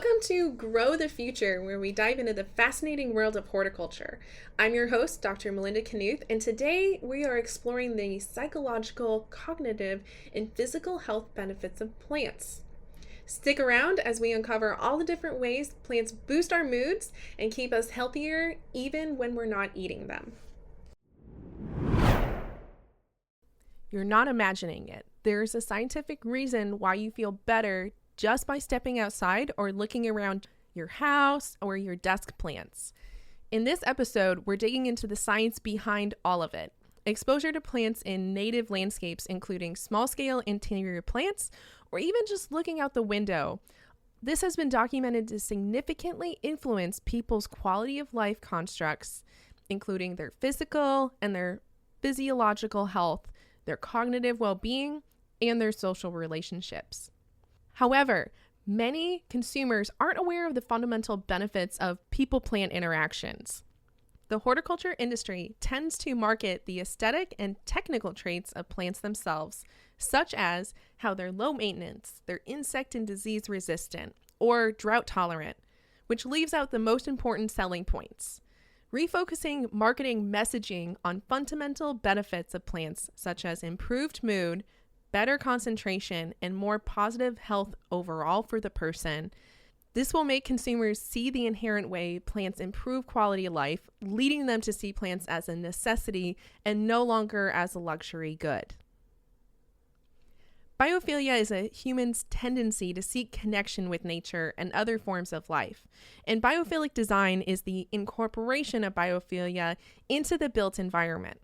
Welcome to Grow the Future, where we dive into the fascinating world of horticulture. I'm your host, Dr. Melinda Knuth, and today we are exploring the psychological, cognitive, and physical health benefits of plants. Stick around as we uncover all the different ways plants boost our moods and keep us healthier even when we're not eating them. You're not imagining it. There's a scientific reason why you feel better just by stepping outside or looking around your house or your desk plants. In this episode, we're digging into the science behind all of it. Exposure to plants in native landscapes, including small-scale interior plants, or even just looking out the window. This has been documented to significantly influence people's quality of life constructs, including their physical and their physiological health, their cognitive well-being, and their social relationships. However, many consumers aren't aware of the fundamental benefits of people-plant interactions. The horticulture industry tends to market the aesthetic and technical traits of plants themselves, such as how they're low maintenance, they're insect and disease resistant, or drought tolerant, which leaves out the most important selling points. Refocusing marketing messaging on fundamental benefits of plants, such as improved mood, better concentration, and more positive health overall for the person. This will make consumers see the inherent way plants improve quality of life, leading them to see plants as a necessity and no longer as a luxury good. Biophilia is a human's tendency to seek connection with nature and other forms of life, and biophilic design is the incorporation of biophilia into the built environment.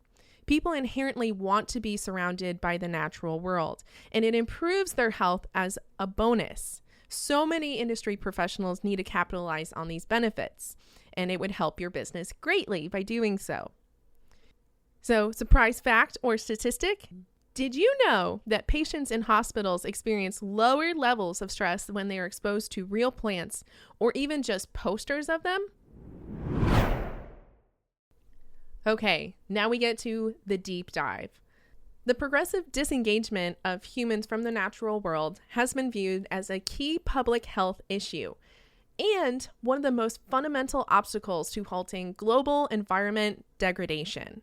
People inherently want to be surrounded by the natural world, and it improves their health as a bonus. So many industry professionals need to capitalize on these benefits, and it would help your business greatly by doing so. So, surprise fact or statistic? Did you know that patients in hospitals experience lower levels of stress when they are exposed to real plants or even just posters of them? Okay, now we get to the deep dive. The progressive disengagement of humans from the natural world has been viewed as a key public health issue and one of the most fundamental obstacles to halting global environment degradation.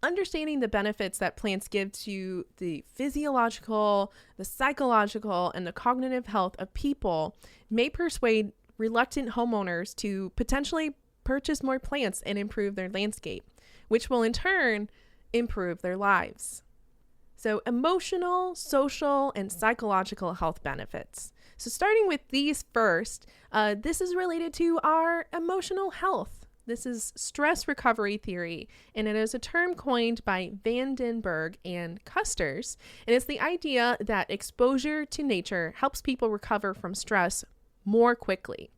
Understanding the benefits that plants give to the physiological, the psychological, and the cognitive health of people may persuade reluctant homeowners to potentially purchase more plants and improve their landscape, which will in turn improve their lives. So emotional, social, and psychological health benefits. So starting with these first, this is related to our emotional health. This is stress recovery theory, and it is a term coined by Van den Berg and Custers, and it's the idea that exposure to nature helps people recover from stress more quickly.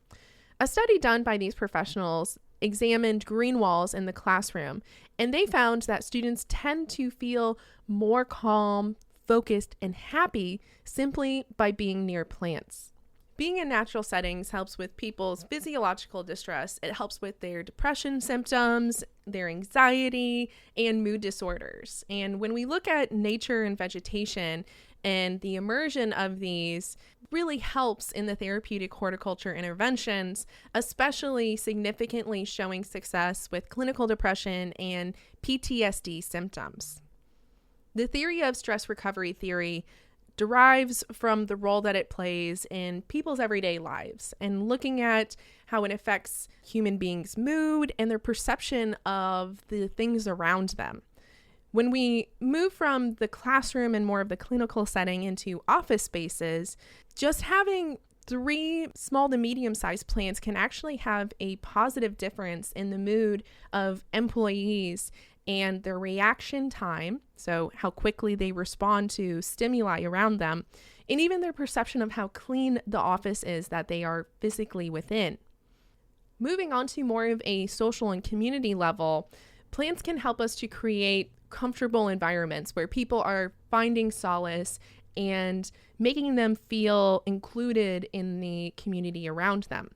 A study done by these professionals examined green walls in the classroom, and they found that students tend to feel more calm, focused, and happy simply by being near plants. Being in natural settings helps with people's physiological distress. It helps with their depression symptoms, their anxiety, and mood disorders. And when we look at nature and vegetation, and the immersion of these really helps in the therapeutic horticulture interventions, especially significantly showing success with clinical depression and PTSD symptoms. The theory of stress recovery theory derives from the role that it plays in people's everyday lives and looking at how it affects human beings' mood and their perception of the things around them. When we move from the classroom and more of the clinical setting into office spaces, just having 3 small to medium-sized plants can actually have a positive difference in the mood of employees and their reaction time, so how quickly they respond to stimuli around them, and even their perception of how clean the office is that they are physically within. Moving on to more of a social and community level, plants can help us to create comfortable environments where people are finding solace and making them feel included in the community around them.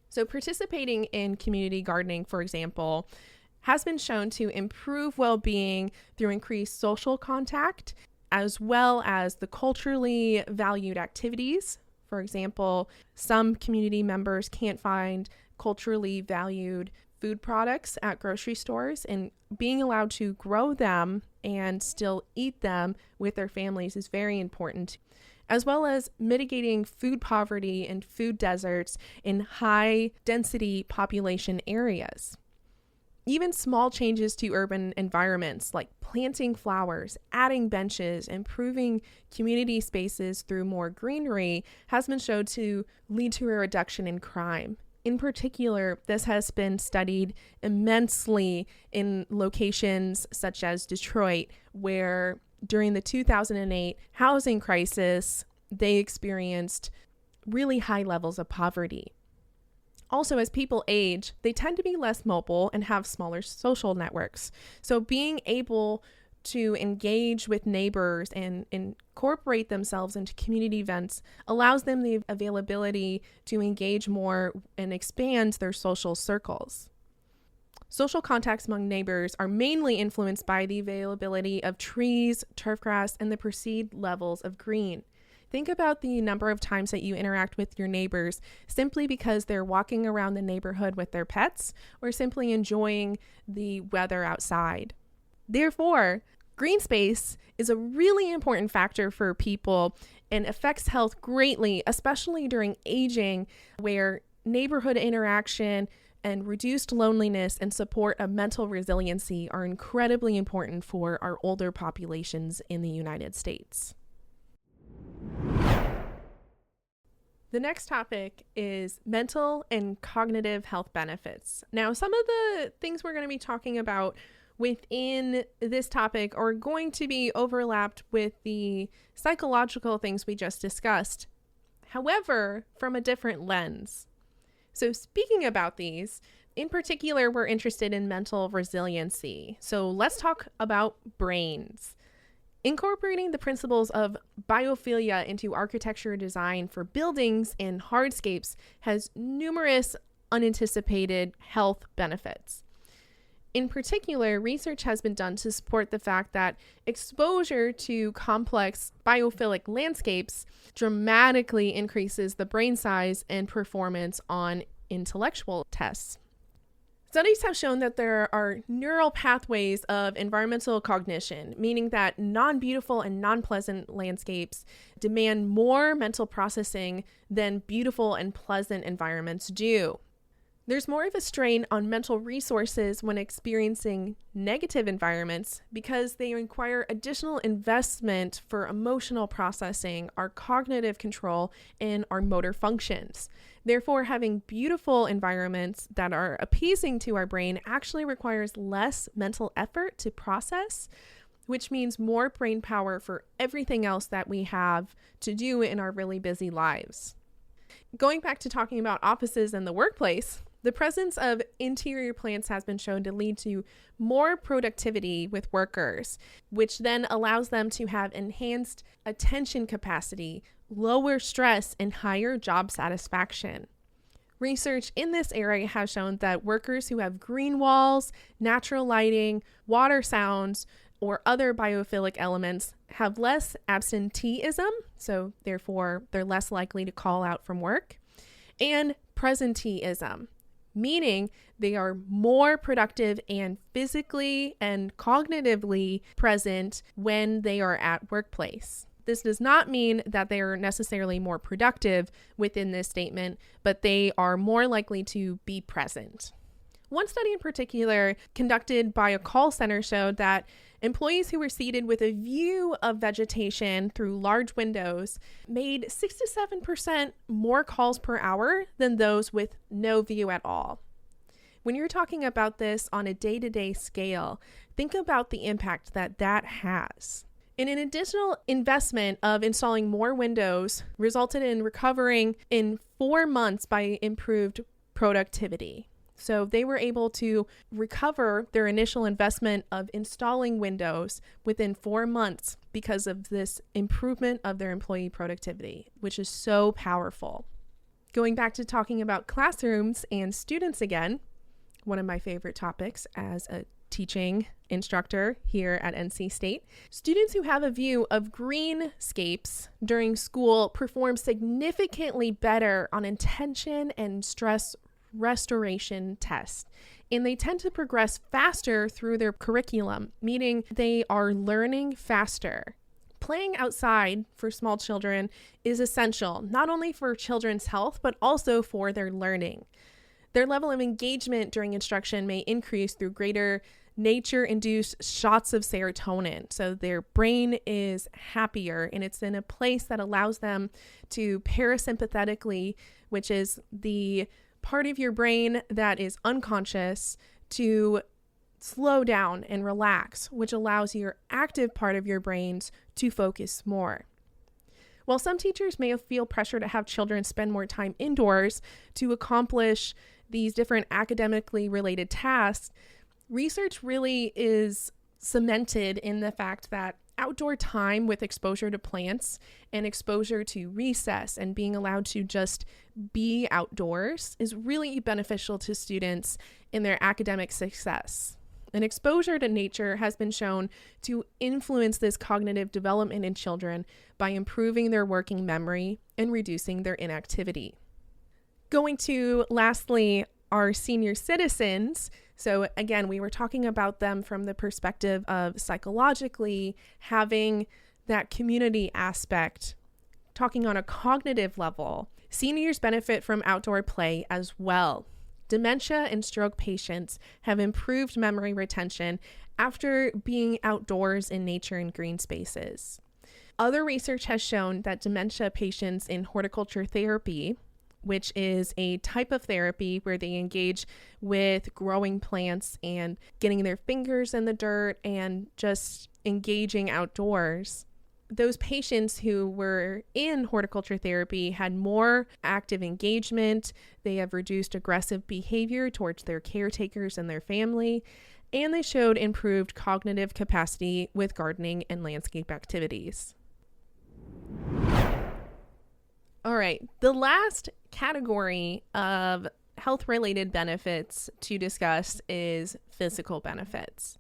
So participating in community gardening, for example, has been shown to improve well-being through increased social contact, as well as the culturally valued activities For example, some community members can't find culturally valued food products at grocery stores, and being allowed to grow them and still eat them with their families is very important, as well as mitigating food poverty and food deserts in high density population areas. Even small changes to urban environments like planting flowers, adding benches, improving community spaces through more greenery has been shown to lead to a reduction in crime. In particular, this has been studied immensely in locations such as Detroit, where during the 2008 housing crisis, they experienced really high levels of poverty. Also, as people age, they tend to be less mobile and have smaller social networks. So being able to engage with neighbors and incorporate themselves into community events allows them the availability to engage more and expand their social circles. Social contacts among neighbors are mainly influenced by the availability of trees, turf grass, and the perceived levels of green. Think about the number of times that you interact with your neighbors simply because they're walking around the neighborhood with their pets or simply enjoying the weather outside. Therefore, green space is a really important factor for people and affects health greatly, especially during aging, where neighborhood interaction and reduced loneliness and support of mental resiliency are incredibly important for our older populations in the United States. The next topic is mental and cognitive health benefits. Now, some of the things we're going to be talking about within this topic are going to be overlapped with the psychological things we just discussed, however, from a different lens. So speaking about these, in particular, we're interested in mental resiliency. So let's talk about brains. Incorporating the principles of biophilia into architecture design for buildings and hardscapes has numerous unanticipated health benefits. In particular, research has been done to support the fact that exposure to complex biophilic landscapes dramatically increases the brain size and performance on intellectual tests. Studies have shown that there are neural pathways of environmental cognition, meaning that non-beautiful and non-pleasant landscapes demand more mental processing than beautiful and pleasant environments do. There's more of a strain on mental resources when experiencing negative environments because they require additional investment for emotional processing, our cognitive control, and our motor functions. Therefore, having beautiful environments that are appeasing to our brain actually requires less mental effort to process, which means more brain power for everything else that we have to do in our really busy lives. Going back to talking about offices and the workplace, the presence of interior plants has been shown to lead to more productivity with workers, which then allows them to have enhanced attention capacity, lower stress, and higher job satisfaction. Research in this area has shown that workers who have green walls, natural lighting, water sounds, or other biophilic elements have less absenteeism, so therefore they're less likely to call out from work, and presenteeism, meaning they are more productive and physically and cognitively present when they are at workplace. This does not mean that they are necessarily more productive within this statement, but they are more likely to be present. One study in particular conducted by a call center showed that employees who were seated with a view of vegetation through large windows made 6 to 7% more calls per hour than those with no view at all. When you're talking about this on a day-to-day scale, think about the impact that that has. And an additional investment of installing more windows resulted in recovering in 4 months by improved productivity. So they were able to recover their initial investment of installing windows within 4 months because of this improvement of their employee productivity, which is so powerful. Going back to talking about classrooms and students again, one of my favorite topics as a teaching instructor here at NC State. Students who have a view of greenscapes during school perform significantly better on attention and stress restoration tests, and they tend to progress faster through their curriculum, meaning they are learning faster. Playing outside for small children is essential, not only for children's health, but also for their learning. Their level of engagement during instruction may increase through greater nature-induced shots of serotonin. So their brain is happier, and it's in a place that allows them to parasympathetically, which is the part of your brain that is unconscious, to slow down and relax, which allows your active part of your brains to focus more. While some teachers may feel pressure to have children spend more time indoors to accomplish these different academically related tasks, research really is cemented in the fact that outdoor time with exposure to plants and exposure to recess and being allowed to just be outdoors is really beneficial to students in their academic success. And exposure to nature has been shown to influence this cognitive development in children by improving their working memory and reducing their inactivity. Going to, lastly, our senior citizens. So again, we were talking about them from the perspective of psychologically having that community aspect, talking on a cognitive level. Seniors benefit from outdoor play as well. Dementia and stroke patients have improved memory retention after being outdoors in nature and green spaces. Other research has shown that dementia patients in horticulture therapy, which is a type of therapy where they engage with growing plants and getting their fingers in the dirt and just engaging outdoors. Those patients who were in horticulture therapy had more active engagement. They have reduced aggressive behavior towards their caretakers and their family, and they showed improved cognitive capacity with gardening and landscape activities. All right, the last category of health-related benefits to discuss is physical benefits.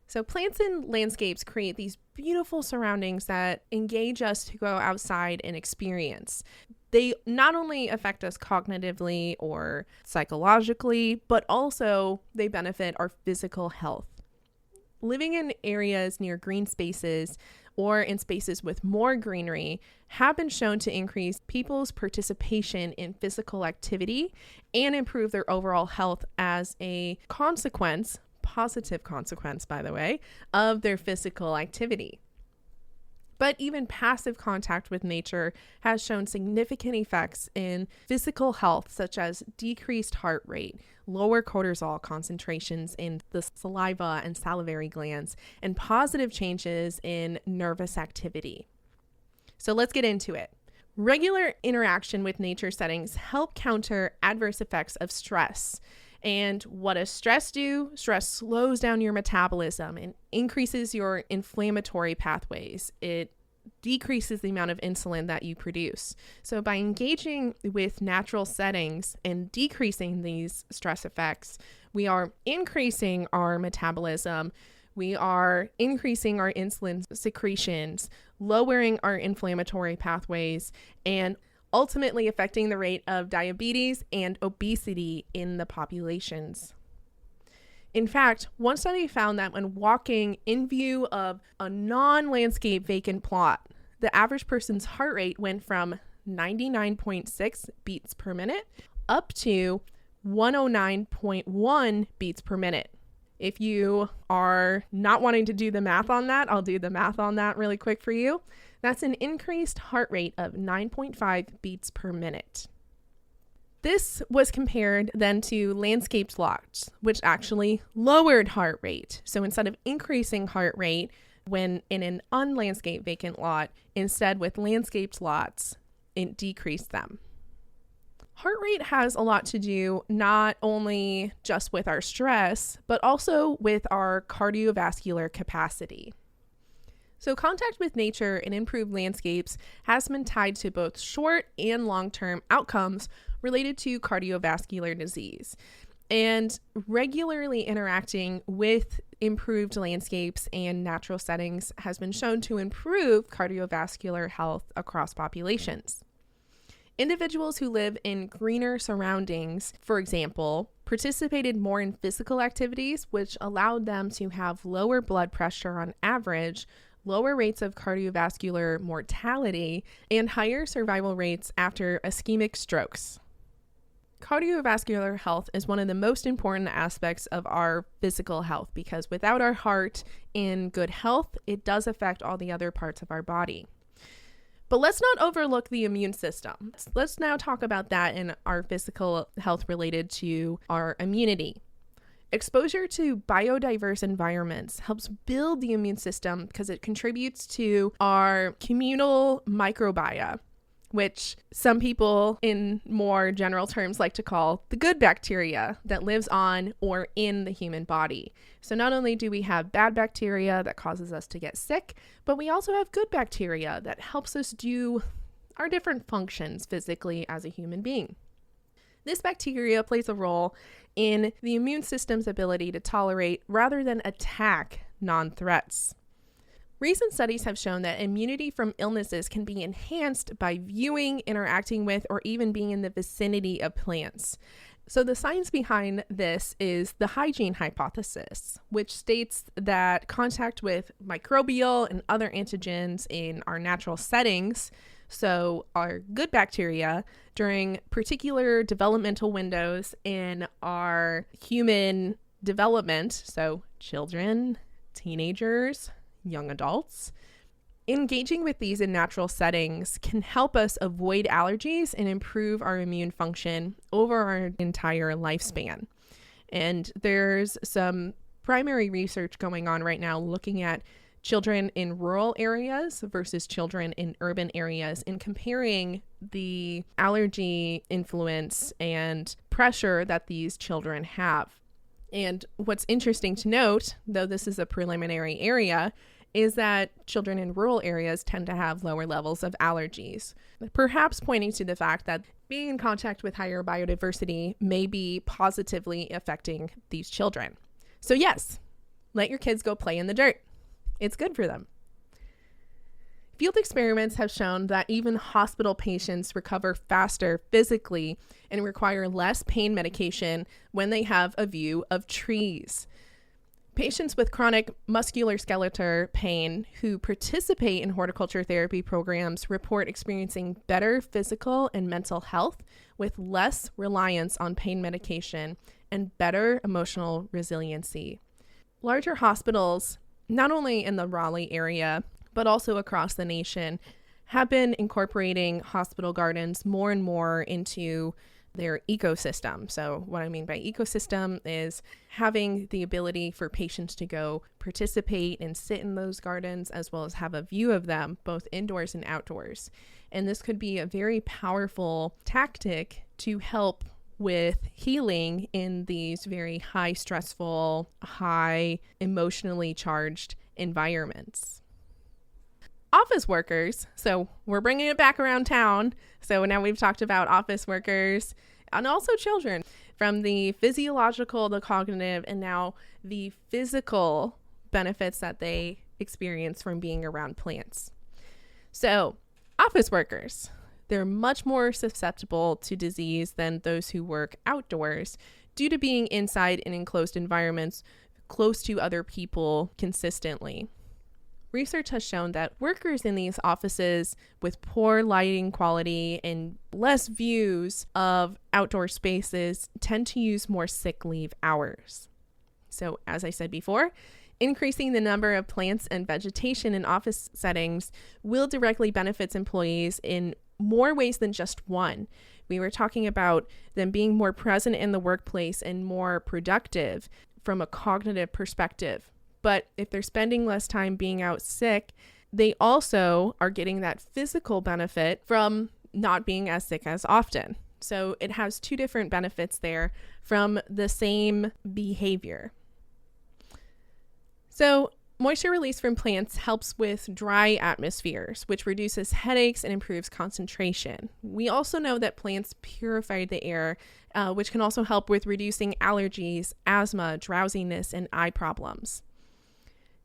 So plants and landscapes create these beautiful surroundings that engage us to go outside and experience. They not only affect us cognitively or psychologically, but also they benefit our physical health. Living in areas near green spaces or in spaces with more greenery have been shown to increase people's participation in physical activity and improve their overall health as a consequence, positive consequence, by the way, of their physical activity. But even passive contact with nature has shown significant effects in physical health, such as decreased heart rate, lower cortisol concentrations in the saliva and salivary glands, and positive changes in nervous activity. So let's get into it. Regular interaction with nature settings help counter adverse effects of stress. And what does stress do? Stress slows down your metabolism and increases your inflammatory pathways. It decreases the amount of insulin that you produce. So by engaging with natural settings and decreasing these stress effects, we are increasing our metabolism. We are increasing our insulin secretions, lowering our inflammatory pathways, and ultimately affecting the rate of diabetes and obesity in the populations. In fact, one study found that when walking in view of a non-landscape vacant plot, the average person's heart rate went from 99.6 beats per minute up to 109.1 beats per minute. If you are not wanting to do the math on that, I'll do the math on that really quick for you. That's an increased heart rate of 9.5 beats per minute. This was compared then to landscaped lots, which actually lowered heart rate. So instead of increasing heart rate when in an unlandscaped vacant lot, instead with landscaped lots, it decreased them. Heart rate has a lot to do not only just with our stress, but also with our cardiovascular capacity. So contact with nature and improved landscapes has been tied to both short and long-term outcomes related to cardiovascular disease. And regularly interacting with improved landscapes and natural settings has been shown to improve cardiovascular health across populations. Individuals who live in greener surroundings, for example, participated more in physical activities, which allowed them to have lower blood pressure on average, lower rates of cardiovascular mortality, and higher survival rates after ischemic strokes. Cardiovascular health is one of the most important aspects of our physical health because without our heart in good health, it does affect all the other parts of our body. But let's not overlook the immune system. Let's now talk about that in our physical health related to our immunity. Exposure to biodiverse environments helps build the immune system because it contributes to our communal microbiome, which some people in more general terms like to call the good bacteria that lives on or in the human body. So not only do we have bad bacteria that causes us to get sick, but we also have good bacteria that helps us do our different functions physically as a human being. This bacteria plays a role in the immune system's ability to tolerate rather than attack non-threats. Recent studies have shown that immunity from illnesses can be enhanced by viewing, interacting with, or even being in the vicinity of plants. So the science behind this is the hygiene hypothesis, which states that contact with microbial and other antigens in our natural settings, so our good bacteria, during particular developmental windows in our human development, so children, teenagers, young adults, engaging with these in natural settings can help us avoid allergies and improve our immune function over our entire lifespan. And there's some primary research going on right now looking at children in rural areas versus children in urban areas and comparing the allergy influence and pressure that these children have. And what's interesting to note, though this is a preliminary area, is that children in rural areas tend to have lower levels of allergies, perhaps pointing to the fact that being in contact with higher biodiversity may be positively affecting these children. So yes, let your kids go play in the dirt. It's good for them. Field experiments have shown that even hospital patients recover faster physically and require less pain medication when they have a view of trees. Patients with chronic musculoskeletal pain who participate in horticulture therapy programs report experiencing better physical and mental health with less reliance on pain medication and better emotional resiliency. Larger hospitals, not only in the Raleigh area, but also across the nation, have been incorporating hospital gardens more and more into their ecosystem. So what I mean by ecosystem is having the ability for patients to go participate and sit in those gardens as well as have a view of them both indoors and outdoors. And this could be a very powerful tactic to help with healing in these very high stressful, high emotionally charged environments. Office workers, so we're bringing it back around town. So now we've talked about office workers and also children, from the physiological, the cognitive, and now the physical benefits that they experience from being around plants. So office workers, they're much more susceptible to disease than those who work outdoors due to being inside in enclosed environments close to other people consistently. Research has shown that workers in these offices with poor lighting quality and less views of outdoor spaces tend to use more sick leave hours. So, as I said before, increasing the number of plants and vegetation in office settings will directly benefit employees in more ways than just one. We were talking about them being more present in the workplace and more productive from a cognitive perspective. But if they're spending less time being out sick, they also are getting that physical benefit from not being as sick as often. So it has two different benefits there from the same behavior. So Moisture release from plants helps with dry atmospheres, which reduces headaches and improves concentration. We also know that plants purify the air, which can also help with reducing allergies, asthma, drowsiness, and eye problems.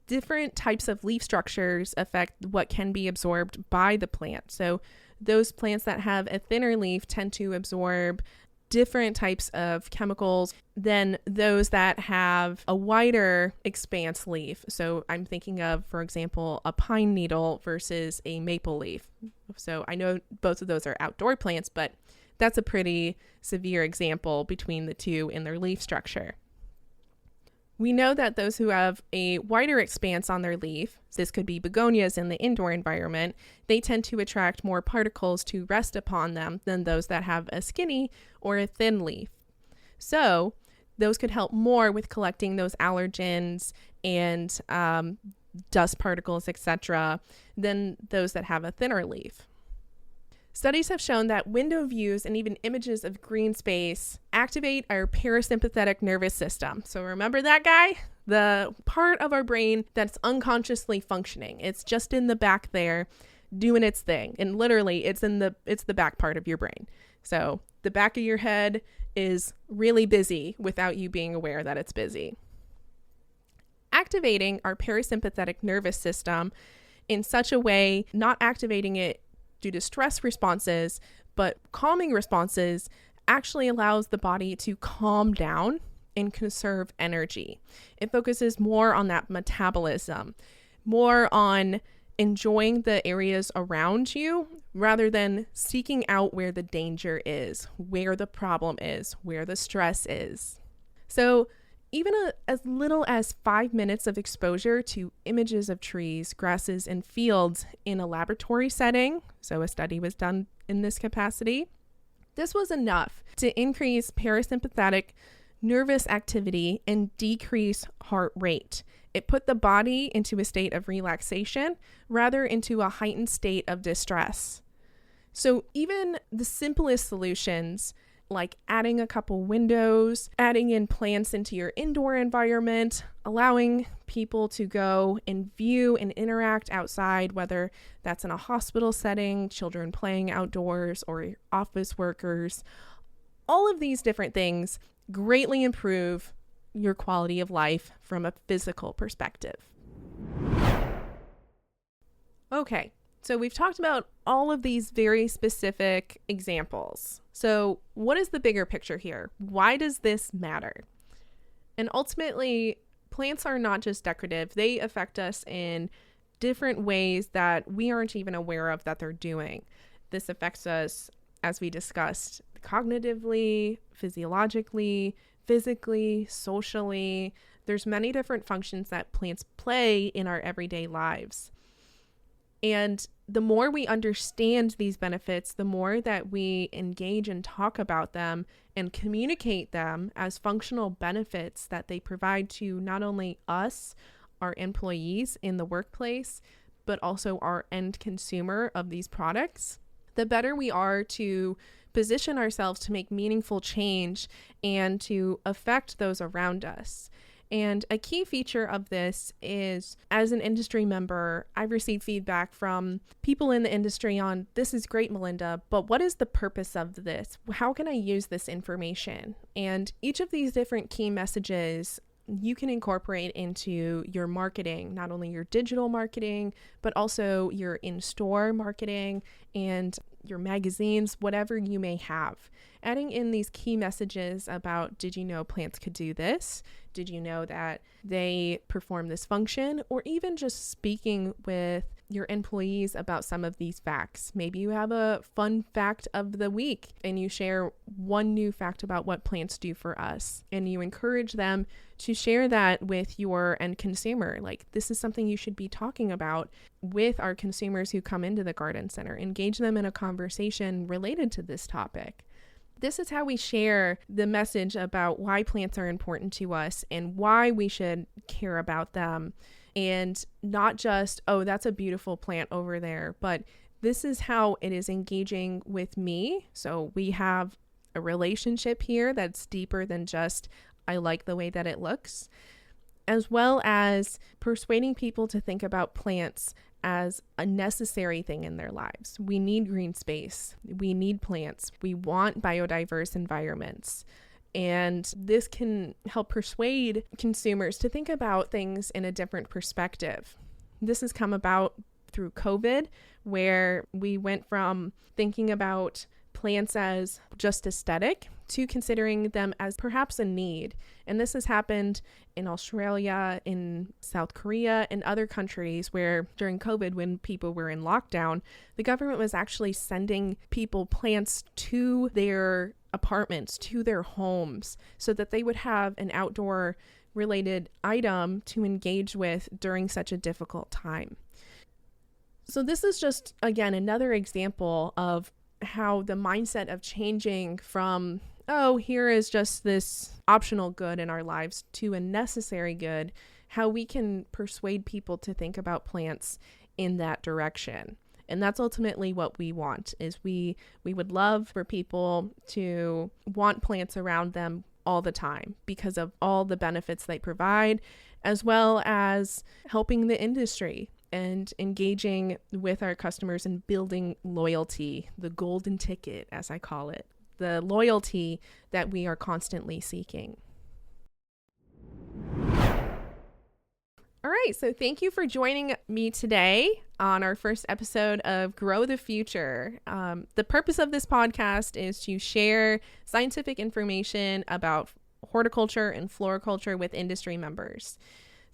Different types of leaf structures affect what can be absorbed by the plant. So those plants that have a thinner leaf tend to absorb different types of chemicals than those that have a wider expanse leaf. So I'm thinking of, for example, a pine needle versus a maple leaf. So I know both of those are outdoor plants, but that's a pretty severe example between the two in their leaf structure. We know that those who have a wider expanse on their leaf, this could be begonias in the indoor environment, they tend to attract more particles to rest upon them than those that have a skinny or a thin leaf. So those could help more with collecting those allergens and dust particles, etc., than those that have a thinner leaf. Studies have shown that window views and even images of green space activate our parasympathetic nervous system. So remember that guy? The part of our brain that's unconsciously functioning. It's just in the back there doing its thing. And literally it's the back part of your brain. So the back of your head is really busy without you being aware that it's busy. Activating our parasympathetic nervous system in such a way, not activating it due to stress responses, but calming responses actually allows the body to calm down and conserve energy. It focuses more on that metabolism, more on enjoying the areas around you rather than seeking out where the danger is, where the problem is, where the stress is. So even as little as 5 minutes of exposure to images of trees, grasses, and fields in a laboratory setting, so a study was done in this capacity, this was enough to increase parasympathetic nervous activity and decrease heart rate. It put the body into a state of relaxation rather into a heightened state of distress. So even the simplest solutions, like adding a couple windows, adding in plants into your indoor environment, allowing people to go and view and interact outside, whether that's in a hospital setting, children playing outdoors, or office workers. All of these different things greatly improve your quality of life from a physical perspective. Okay. So we've talked about all of these very specific examples. So what is the bigger picture here? Why does this matter? And ultimately, plants are not just decorative. They affect us in different ways that we aren't even aware of that they're doing. This affects us, as we discussed, cognitively, physiologically, physically, socially. There's many different functions that plants play in our everyday lives. And the more we understand these benefits, the more that we engage and talk about them and communicate them as functional benefits that they provide to not only us, our employees in the workplace, but also our end consumer of these products, the better we are to position ourselves to make meaningful change and to affect those around us. And a key feature of this is, as an industry member, I've received feedback from people in the industry on, this is great, Melinda, but what is the purpose of this? How can I use this information? And each of these different key messages you can incorporate into your marketing, not only your digital marketing, but also your in-store marketing and your magazines, whatever you may have. Adding in these key messages about, did you know plants could do this? Did you know that they perform this function? Or even just speaking with your employees about some of these facts. Maybe you have a fun fact of the week and you share one new fact about what plants do for us. And you encourage them to share that with your end consumer. Like, this is something you should be talking about with our consumers who come into the garden center. Engage them in a conversation related to this topic. This is how we share the message about why plants are important to us and why we should care about them. And not just, oh, that's a beautiful plant over there, but this is how it is engaging with me. So we have a relationship here that's deeper than just, I like the way that it looks. as well as persuading people to think about plants as a necessary thing in their lives. We need green space. We need plants. We want biodiverse environments. And this can help persuade consumers to think about things in a different perspective. This has come about through COVID, where we went from thinking about plants as just aesthetic to considering them as perhaps a need. And this has happened in Australia, in South Korea, and other countries where during COVID, when people were in lockdown, the government was actually sending people plants to their apartments, to their homes, so that they would have an outdoor related item to engage with during such a difficult time. So this is just, again, another example of how the mindset of changing from, oh, here is just this optional good in our lives to a necessary good, how we can persuade people to think about plants in that direction. And that's ultimately what we want, is we would love for people to want plants around them all the time because of all the benefits they provide, as well as helping the industry and engaging with our customers and building loyalty, the golden ticket, as I call it, the loyalty that we are constantly seeking. All right, so thank you for joining me today on our first episode of Grow the Future. The purpose of this podcast is to share scientific information about horticulture and floriculture with industry members.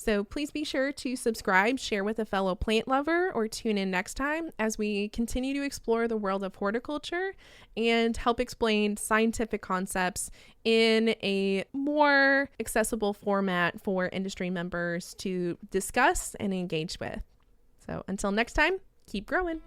So please be sure to subscribe, share with a fellow plant lover, or tune in next time as we continue to explore the world of horticulture and help explain scientific concepts in a more accessible format for industry members to discuss and engage with. So until next time, keep growing.